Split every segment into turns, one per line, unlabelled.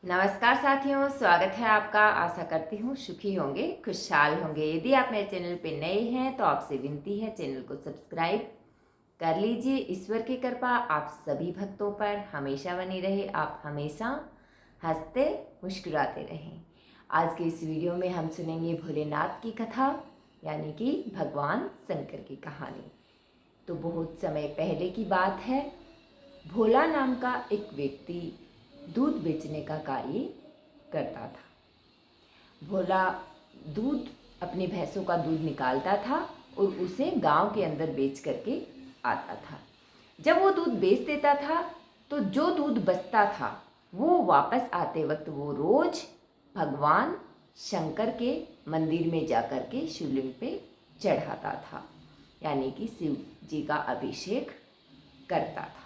नमस्कार साथियों, स्वागत है आपका। आशा करती हूँ सुखी होंगे, खुशहाल होंगे। यदि आप मेरे चैनल पे नए हैं तो आपसे विनती है चैनल को सब्सक्राइब कर लीजिए। ईश्वर की कृपा आप सभी भक्तों पर हमेशा बनी रहे, आप हमेशा हंसते मुस्कुराते रहें। आज के इस वीडियो में हम सुनेंगे भोलेनाथ की कथा, यानी कि भगवान शंकर की कहानी। तो बहुत समय पहले की बात है। भोला नाम का एक व्यक्ति दूध बेचने का कार्य करता था। भोला दूध अपनी भैंसों का दूध निकालता था और उसे गांव के अंदर बेच करके आता था। जब वो दूध बेच देता था तो जो दूध बचता था वो वापस आते वक्त वो रोज भगवान शंकर के मंदिर में जाकर के शिवलिंग पे चढ़ाता था, यानी कि शिव जी का अभिषेक करता था।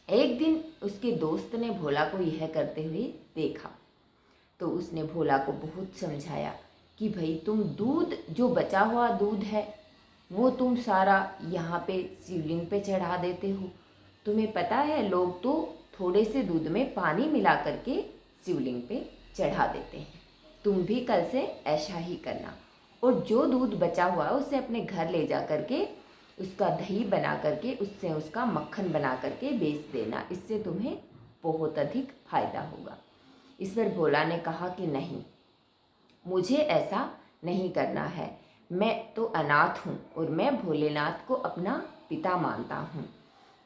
एक दिन उसके दोस्त ने भोला को यह करते हुए देखा तो उसने भोला को बहुत समझाया कि भाई तुम दूध, जो बचा हुआ दूध है वो तुम सारा यहाँ पे शिवलिंग पे चढ़ा देते हो। तुम्हें पता है लोग तो थोड़े से दूध में पानी मिला करके शिवलिंग पे चढ़ा देते हैं। तुम भी कल से ऐसा ही करना और जो दूध बचा हुआ है उसे अपने घर ले जा करके उसका दही बना करके उससे उसका मक्खन बना करके बेच देना। इससे तुम्हें बहुत अधिक फायदा होगा। इस पर भोला ने कहा कि नहीं, मुझे ऐसा नहीं करना है। मैं तो अनाथ हूँ और मैं भोलेनाथ को अपना पिता मानता हूँ,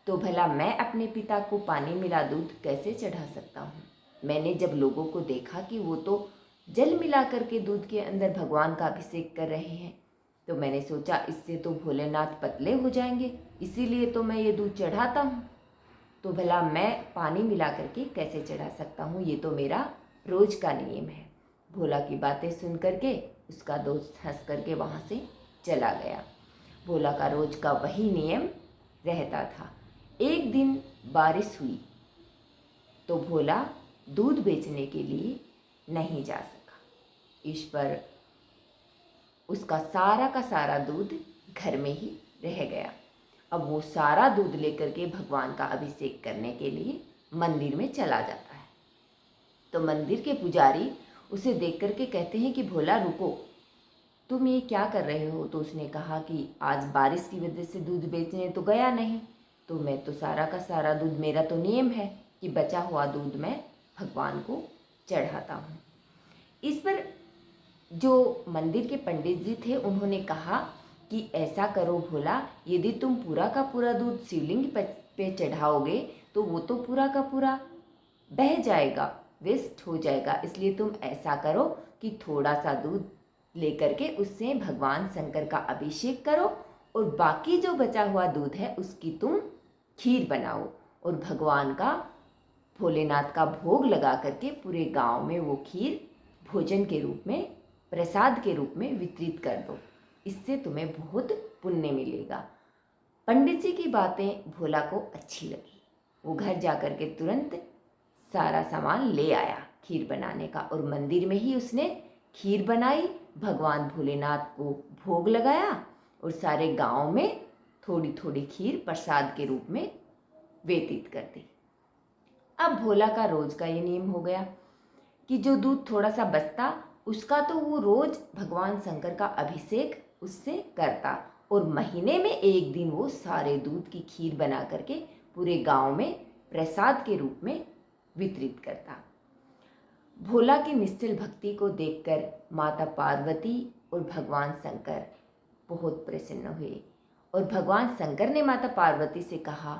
तो भला मैं अपने पिता को पानी मिला दूध कैसे चढ़ा सकता हूँ। मैंने जब लोगों को देखा कि वो तो जल मिला करके दूध के अंदर भगवान का अभिषेक कर रहे हैं, तो मैंने सोचा इससे तो भोलेनाथ पतले हो जाएंगे, इसीलिए तो मैं ये दूध चढ़ाता हूँ। तो भला मैं पानी मिला करके कैसे चढ़ा सकता हूँ, ये तो मेरा रोज का नियम है। भोला की बातें सुन करके उसका दोस्त हंस करके वहाँ से चला गया। भोला का रोज का वही नियम रहता था। एक दिन बारिश हुई तो भोला दूध बेचने के लिए नहीं जा सका। इस पर उसका सारा का सारा दूध घर में ही रह गया। अब वो सारा दूध लेकर के भगवान का अभिषेक करने के लिए मंदिर में चला जाता है। तो मंदिर के पुजारी उसे देख करके कहते हैं कि भोला रुको, तुम ये क्या कर रहे हो। तो उसने कहा कि आज बारिश की वजह से दूध बेचने तो गया नहीं, तो मैं तो सारा का सारा दूध, मेरा तो नियम है कि बचा हुआ दूध मैं भगवान को चढ़ाता हूँ। इस पर जो मंदिर के पंडित जी थे उन्होंने कहा कि ऐसा करो भोला, यदि तुम पूरा का पूरा दूध शिवलिंग पे चढ़ाओगे तो वो तो पूरा का पूरा बह जाएगा, वेस्ट हो जाएगा। इसलिए तुम ऐसा करो कि थोड़ा सा दूध लेकर के उससे भगवान शंकर का अभिषेक करो और बाकी जो बचा हुआ दूध है उसकी तुम खीर बनाओ और भगवान का, भोलेनाथ का भोग लगा करके पूरे गांव में वो खीर भोजन के रूप में, प्रसाद के रूप में वितरित कर दो। इससे तुम्हें बहुत पुण्य मिलेगा। पंडित जी की बातें भोला को अच्छी लगी। वो घर जाकर के तुरंत सारा सामान ले आया खीर बनाने का और मंदिर में ही उसने खीर बनाई, भगवान भोलेनाथ को भोग लगाया और सारे गांव में थोड़ी थोड़ी खीर प्रसाद के रूप में व्यतीत कर दी। अब भोला का रोज का ये नियम हो गया कि जो दूध थोड़ा सा बचता उसका तो वो रोज भगवान शंकर का अभिषेक उससे करता और महीने में एक दिन वो सारे दूध की खीर बना करके पूरे गांव में प्रसाद के रूप में वितरित करता। भोला की निश्चल भक्ति को देखकर माता पार्वती और भगवान शंकर बहुत प्रसन्न हुए और भगवान शंकर ने माता पार्वती से कहा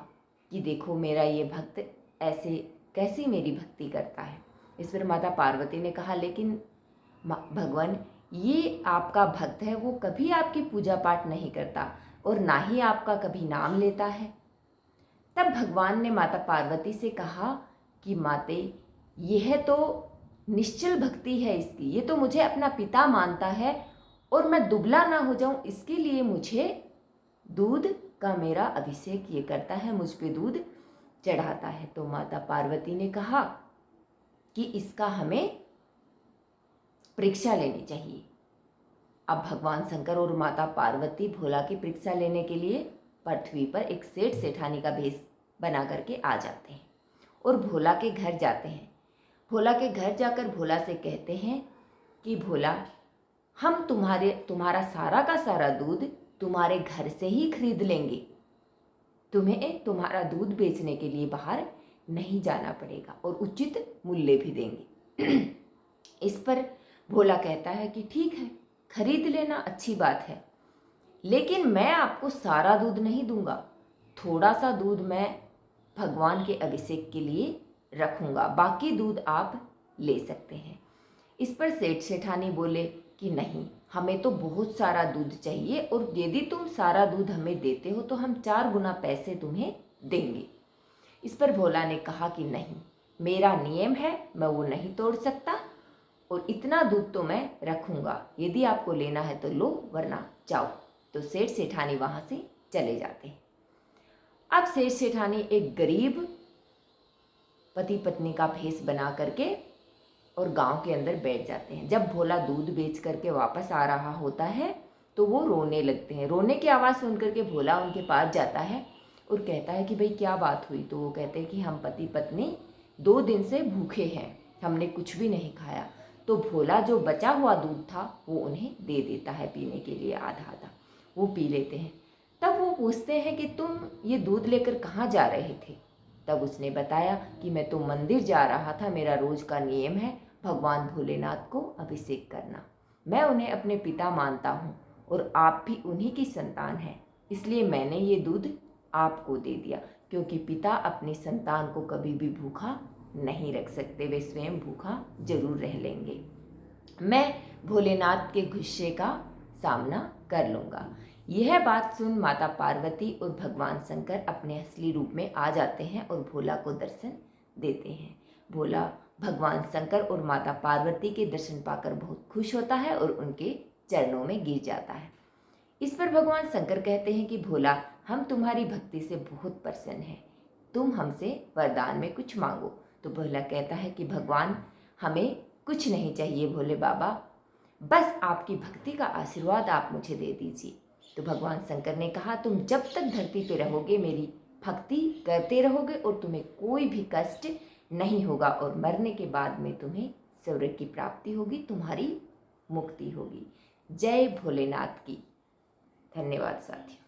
कि देखो मेरा ये भक्त ऐसे कैसी मेरी भक्ति करता है। इस पर माता पार्वती ने कहा लेकिन भगवान, ये आपका भक्त है, वो कभी आपकी पूजा पाठ नहीं करता और ना ही आपका कभी नाम लेता है। तब भगवान ने माता पार्वती से कहा कि माते, यह तो निश्चल भक्ति है इसकी, ये तो मुझे अपना पिता मानता है और मैं दुबला ना हो जाऊं इसके लिए मुझे दूध का मेरा अभिषेक ये करता है, मुझ पे दूध चढ़ाता है। तो माता पार्वती ने कहा कि इसका हमें परीक्षा लेनी चाहिए। अब भगवान शंकर और माता पार्वती भोला की परीक्षा लेने के लिए पृथ्वी पर एक सेठ सेठानी का भेष बना करके आ जाते हैं और भोला के घर जाते हैं। भोला के घर जाकर भोला से कहते हैं कि भोला, हम तुम्हारा सारा का सारा दूध तुम्हारे घर से ही खरीद लेंगे, तुम्हें तुम्हारा दूध बेचने के लिए बाहर नहीं जाना पड़ेगा और उचित मूल्य भी देंगे। इस पर भोला कहता है कि ठीक है, खरीद लेना अच्छी बात है, लेकिन मैं आपको सारा दूध नहीं दूंगा, थोड़ा सा दूध मैं भगवान के अभिषेक के लिए रखूंगा, बाकी दूध आप ले सकते हैं। इस पर सेठ सेठानी बोले कि नहीं, हमें तो बहुत सारा दूध चाहिए और यदि तुम सारा दूध हमें देते हो तो हम 4 गुना पैसे तुम्हें देंगे। इस पर भोला ने कहा कि नहीं, मेरा नियम है, मैं वो नहीं तोड़ सकता और इतना दूध तो मैं रखूंगा, यदि आपको लेना है तो लो, वरना जाओ। तो सेठ सेठानी वहाँ से चले जाते हैं। अब सेठ सेठानी एक गरीब पति पत्नी का भेष बना करके और गांव के अंदर बैठ जाते हैं। जब भोला दूध बेच करके वापस आ रहा होता है तो वो रोने लगते हैं। रोने की आवाज़ सुन करके भोला उनके पास जाता है और कहता है कि भाई क्या बात हुई। तो वो कहते हैं कि हम पति पत्नी 2 दिन से भूखे हैं, हमने कुछ भी नहीं खाया। तो भोला जो बचा हुआ दूध था वो उन्हें दे देता है पीने के लिए, आधा आधा वो पी लेते हैं। तब वो पूछते हैं कि तुम ये दूध लेकर कहाँ जा रहे थे। तब उसने बताया कि मैं तो मंदिर जा रहा था, मेरा रोज का नियम है भगवान भोलेनाथ को अभिषेक करना, मैं उन्हें अपने पिता मानता हूँ और आप भी उन्हीं की संतान हैं, इसलिए मैंने ये दूध आपको दे दिया, क्योंकि पिता अपनी संतान को कभी भी भूखा नहीं रख सकते, वे स्वयं भूखा जरूर रह लेंगे। मैं भोलेनाथ के गुस्से का सामना कर लूँगा। यह बात सुन माता पार्वती और भगवान शंकर अपने असली रूप में आ जाते हैं और भोला को दर्शन देते हैं। भोला भगवान शंकर और माता पार्वती के दर्शन पाकर बहुत खुश होता है और उनके चरणों में गिर जाता है। इस पर भगवान शंकर कहते हैं कि भोला, हम तुम्हारी भक्ति से बहुत प्रसन्न हैं, तुम हमसे वरदान में कुछ मांगो। तो भोला कहता है कि भगवान, हमें कुछ नहीं चाहिए भोले बाबा, बस आपकी भक्ति का आशीर्वाद आप मुझे दे दीजिए। तो भगवान शंकर ने कहा, तुम जब तक धरती पे रहोगे मेरी भक्ति करते रहोगे और तुम्हें कोई भी कष्ट नहीं होगा और मरने के बाद में तुम्हें स्वर्ग की प्राप्ति होगी, तुम्हारी मुक्ति होगी। जय भोलेनाथ की। धन्यवाद साथियों।